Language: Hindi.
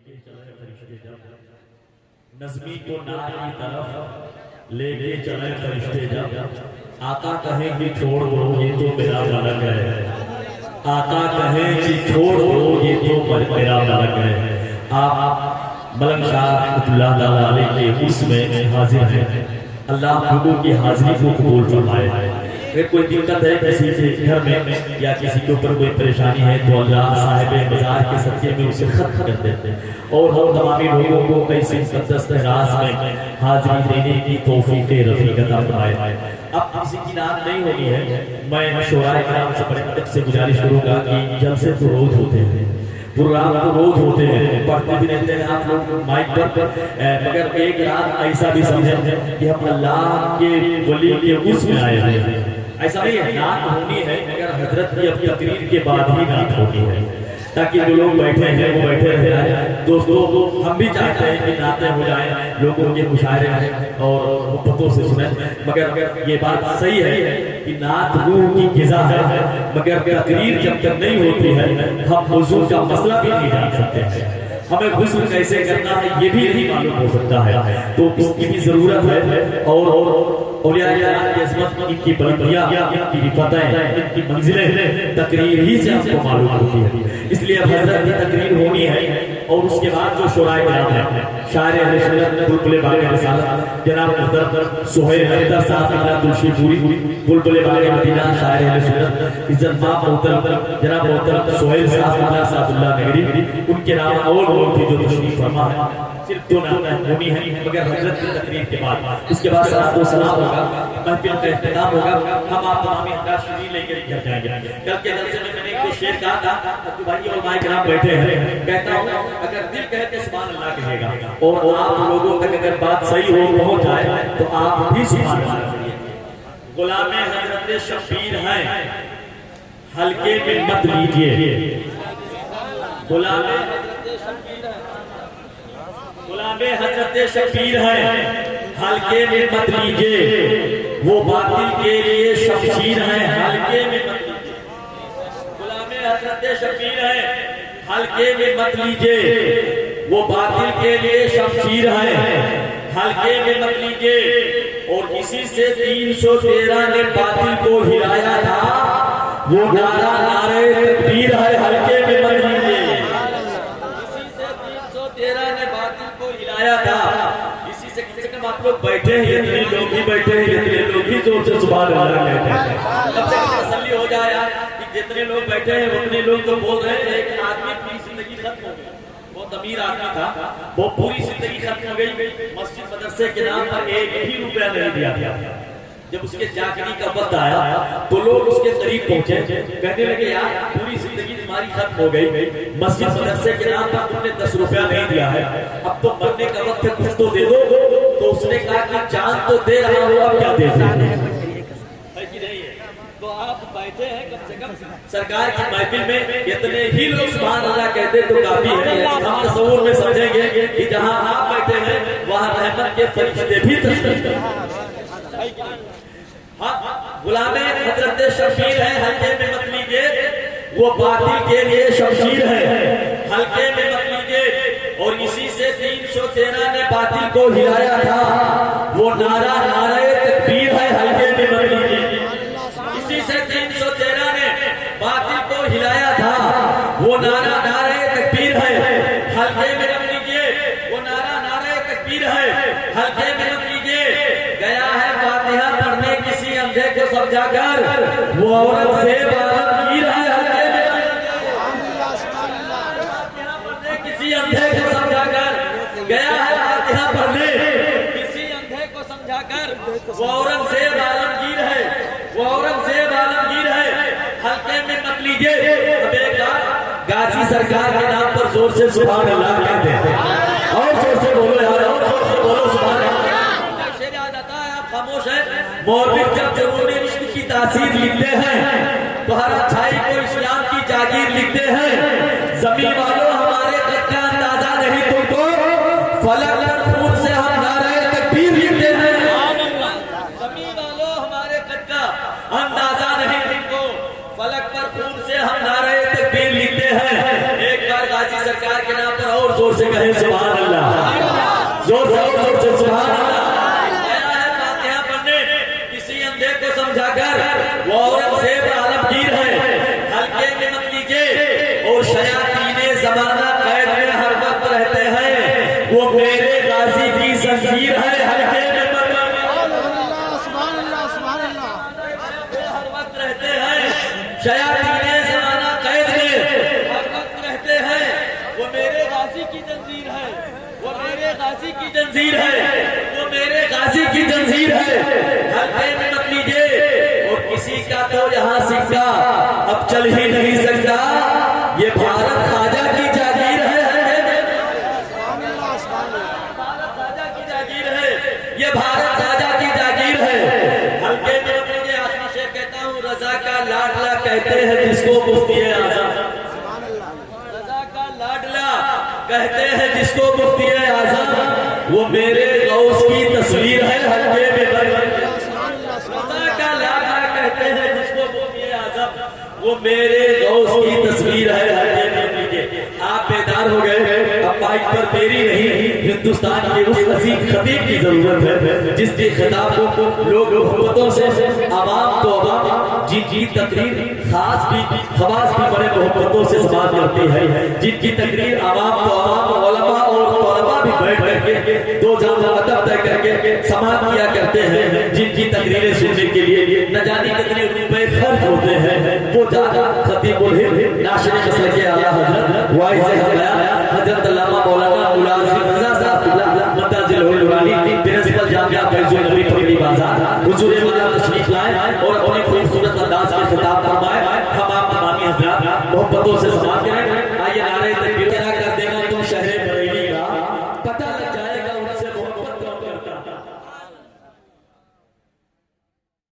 लेके चले फरिश्ते जब नज़मी को नार की तरफ लेके चले फरिश्ते जब आका कहे कि छोड़ दो ये तो मेरा मलक है, आका कहे कि छोड़ दो ये तो मेरा मलक है। आप मलक शाह रहमतुल्लाह ताला अलैह के उसमें हाजिर हैं। अल्लाह लोगों की हाजिरी को कबूल फरमाए। अगर कोई दिक्कत है किसी के घर में या किसी के ऊपर कोई परेशानी है तो अल्लाह साहिब मज़ार के सदक़े में उसे खत्म कर देते हैं और हम तमामी लोगों को ऐसे मुक़द्दस राज में हाजिरी देने की तौफीक रफ़ीक अता फरमाए। अब किसी की नाम नहीं होनी है, मैं शोराए किराम से बड़े अदब से गुजारिश करूँगा कि जलसे तो रोज़ होते हैं, प्रोग्राम तो रोज होते हैं, पढ़ते भी रहते हैं आप लोग माइक पर, मगर एक रात ऐसा भी समझें कि हम अल्लाह के वली के उसमें आए हैं। ऐसा नहीं है, नात होनी है मगर हजरत की अब तकरीर के बाद ही नात होनी है ताकि जो लोग बैठे हैं वो बैठे रह जाए। दोस्तों हम भी चाहते हैं कि नातें हो जाएं, लोगों के मुशायरे हैं और मोहब्बतों से सुने, मगर ये बात सही है कि नात रूह की ग़िज़ा है, मगर तकरीर जब तक नहीं होती है हम हुज़ूर का मसला भी नहीं जान सकते हैं। हमें गुस्ल कैसे करना है ये भी नहीं मालूम हो सकता है, तो इसकी भी ज़रूरत है। और औलिया की अज़मत, इनकी बलंदियाँ, इनकी रिफ़तें, इनकी मंजिलें तकरीर ही से हमको मालूम होती है। इसलिए अब हज़रत की तकरीर होनी है और उसके बाद जो शोराए किराम है, शायर अहले सुन्नत बुलबुल बाग़ रिसालत जनाब मुहतरम सुहैल हैदर साहब इब्न तुलसीपुरी, बुलबुल बाग़ मदीना शायर अहले सुन्नत इज्जतमाब मोहतरम जनाब मोहतरम सुहैल साहब इब्न सादुल्लाह नगरी, उनके नाम और लोग थे जो तशरीफ फरमा है। सिर्फ दो नाम होनी है मगर हजरत की तकरीर के बाद, इसके बाद सलात व सलाम होगा, महफिल का इख्तिताम होगा, हम आप तमाम हज़रात शिरीन लेकर घर जाएंगे। कल के जलसे में मैंने एक शेर कहा था, तो भाई और माई किराम बैठे हैं, कहता हूँ अगर दिल कहे तो सुभान अल्लाह कहेगा और आप लोगों तक अगर बात सही हो पहुँच जाए तो आप भी सुभान अल्लाह करिए। गुलामे हजरत शब्बीर हैं, हल्के में मत लीजिए। गुलामे हजरत शब्बीर हैं, हल्के में मत लीजिए, वो बातिल के लिए शमशीर हैं, हल्के में मत लीजिए। गुलामे हजरत शब्बीर हैं, हल्के में मत लीजिए, वो बातिल के लिए शमशीर हैं, हल्के में मत लीजिए। और इसी से 313 ने बातिल को हिलाया था, वो नारा नारे तकबीर है, हल्के में मत लीजिए। इसी से 313 ने बातिल को हिलाया था। इसी से कम से कम आप लोग बैठे हैं, इतने लोग ही बैठे हैं, इतने लोग ही जोर से सुभान अल्लाह कहते हैं, कम से कम तसल्ली हो जाए यार कि जितने लोग बैठे हैं उतने लोग तो बोल रहे हैं। एक आदमी पूरी जिंदगी खत्म हो गई, बहुत अमीर आदमी था, वो पूरी जिंदगी खत्म हो गई, मस्जिद मदरसे के नाम पर एक भी रुपया नहीं दिया था। जब उसके जागने का वक्त आया तो लोग उसके करीब पहुंचे, कहने लगे यार पूरी जिंदगी तुम्हारी खत्म हो गई, मस्जिद मदरसे के नाम पर तुमने 10 रुपया नहीं दिया है, अब तो मरने का वक्त है, कुछ तो दे दो। तो उसने कहा कि जान तो दे रहा हूँ, अब क्या दे तो आप बैठे हैं, कम से कम सरकार की महफिल में इतने ही लोग सुभान अल्लाह कहते तो काफी है। हम तसव्वुर में समझेंगे कि जहाँ आप बैठे हैं वहाँ रहमत के फरिश्ते भी तशरीफ लाए। हाँ, गुलामे हजरत शब्बीर है, हल्के में मत लीजिए, वो बातिल के लिए शमशीर है, हल्के में मत लीजिए। और इसी से 313 ने बातिल को हिलाया था, वो नारा नारे तकबीर है, हल्के में मत लीजिए। इसी से 313 ने बातिल को हिलाया था, वो नारा नारे तकबीर है, हल्के में मत लीजिए। वो नारा नारे तकबीर है, हल्के में मत लीजिए। गया है फातिहा पढ़ने किसी अंधे को समझाकर, वो औरत से आलमगीर है, हल्के में पढ़ने किसी अंधे को समझाकर, गया है फातिहा पढ़ने किसी अंधे को समझाकर, वो औरंगजेब आलमगीर है, वो औरंगजेब आलमगीर है, हल्के में मत लीजिए। अब एक गाजी सरकार के नाम पर जोर से सुभान अल्लाह कहते हैं, और जोर से बोलो यार, और जोर से बोलो सुभान अल्लाह। शेर याद आता है, आप खामोश हैं। मौलवी जब जरूरी इश्क की तासीर लिखते हैं तो हर अच्छाई को इस्लाम की जागीर लिखते हैं। जमीन वालों हमारे कद का अंदाजा नहीं तुमको, फलक पर खून से हम नारे तकबीर लिखते हैं। जमीन वालों हमारे कद का अंदाजा नहीं तुमको, फलक पर खून से हम नारे तकबीर लिखते हैं। एक बार गाजी सरकार के नाम पर और जोर से कहें सुभान अल्लाह, जोर से सुभान अल्लाह। आया है फातिहा पढ़ने किसी अंधे को समझाकर, वो औरंगजेब आलमगीर है, हल्के में मत लीजिए। और शयातीने ज़माना कैद में हर वक्त रहते हैं, वो मेरे गाजी की जंजीर है, हल्के में हर वक्त रहते हैं। शयातीने ज़माना कैद में हर वक्त रहते हैं, वो मेरे गाजी की जंजीर है, वो मेरे गाजी की जंजीर है, वो मेरे गाजी की जंजीर है, हल्के में मत लीजिए। और किसी का तो यहाँ सिक्का अब चल ही नहीं सकता, ये भारत खाजा की जागीर है, भारत खाजा की जागीर है, ये भारत खाजा की जागीर है। हल्के में मत लीजिए। आखिरी शेर कहता हूँ, रजा का लाडला कहते हैं जिसको मुफ्ती आज़म, रजा का लाडला कहते हैं जिसको मुफ्ती आज़म, वो मेरे गौस की तस्वीर है, हल्के में रजा का लाडला कहते हैं जिसको मुफ्ती आज़म, वो मेरे गौस की तस्वीर है, हल्के में लीजिए। आप बेदार हो गए, अब माइक पर मेरी नहीं हिंदुस्तान के उस अजीम खतीब की जरूरत है जिसके खिताब को लोग मोहब्बतों से आवाम तो आवाम, जिनकी तकरीर खास भी खवास भी बड़े मोहब्बतों से समाप्त करती है, जिनकी तकरीर आवाम तो आवाम, उलमा और तलबा भी बैठ करके दो जाम अदब तय करके समाप्त किया करते हैं, जिनकी तकरीरें सुनने के लिए न जाने कितने रुपए खर्च होते हैं, वो ज्यादा खतीबुल हिंद नाशिर मसलक आला हजरत वाइज़ हजरत अल्लामा मौलाना